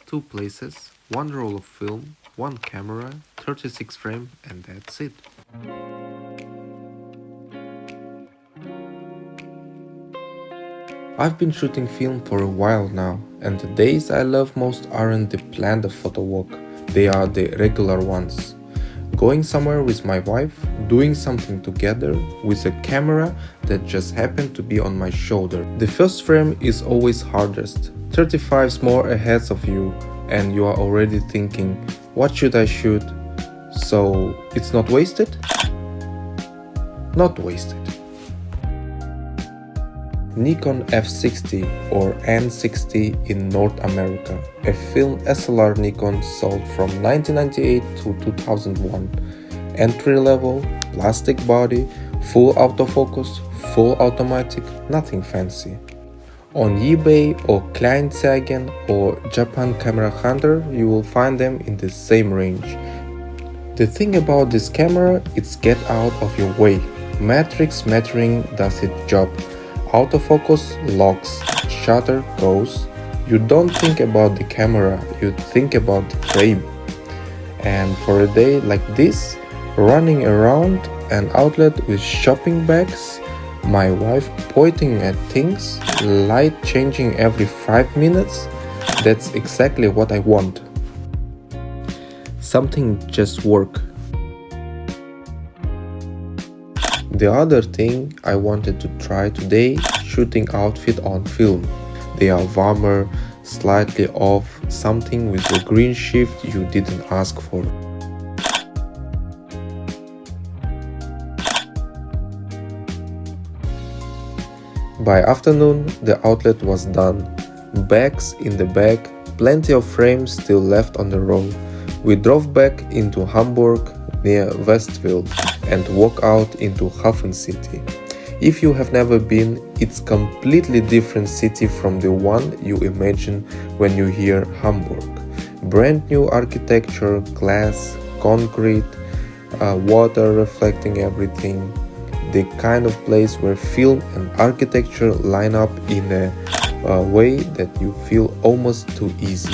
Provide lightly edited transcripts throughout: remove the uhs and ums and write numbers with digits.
2 places, 1 roll of film, 1 camera, 36 frame, and that's it. I've been shooting film for a while now, and the days I love most aren't the planned photo walk, they are the regular ones. Going somewhere with my wife, doing something together with a camera that just happened to be on my shoulder. The first frame is always hardest. 35's more ahead of you, and you are already thinking, what should I shoot? So it's not wasted? Not wasted. Nikon F60 or N60 in North America, a film SLR Nikon sold from 1998 to 2001. Entry level, plastic body, full autofocus, full automatic, nothing fancy. On eBay or Kleinanzeigen or Japan Camera Hunter you will find them in the same range. The thing about this camera, it's get out of your way. Matrix metering does its job. Autofocus locks, shutter goes. You don't think about the camera, you think about the frame. And for a day like this, running around an outlet with shopping bags, my wife pointing at things, light changing every 5 minutes, that's exactly what I want. Something just work. The other thing I wanted to try today, shooting outfit on film. They are warmer, slightly off, something with a green shift you didn't ask for. By afternoon, the outlet was done. Bags in the bag, plenty of frames still left on the roll. We drove back into Hamburg near Westville and walk out into Hafencity. If you have never been, it's completely different city from the one you imagine when you hear Hamburg. Brand new architecture, glass, concrete, water reflecting everything. The kind of place where film and architecture line up in a way that you feel almost too easy.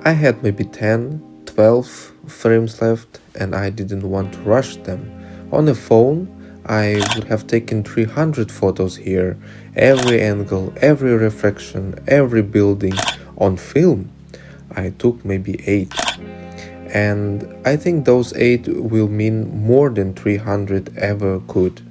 I had maybe 10, 12 frames left and I didn't want to rush them. On a phone, I would have taken 300 photos here, every angle, every reflection, every building. On film, I took maybe 8. And I think those 8 will mean more than 300 ever could.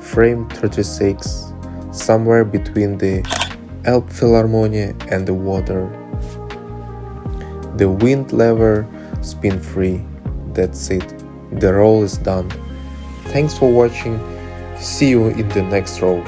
Frame 36, somewhere between the Elbphilharmonie and the water. The wind lever, spin free, that's it, the roll is done. Thanks for watching, see you in the next roll.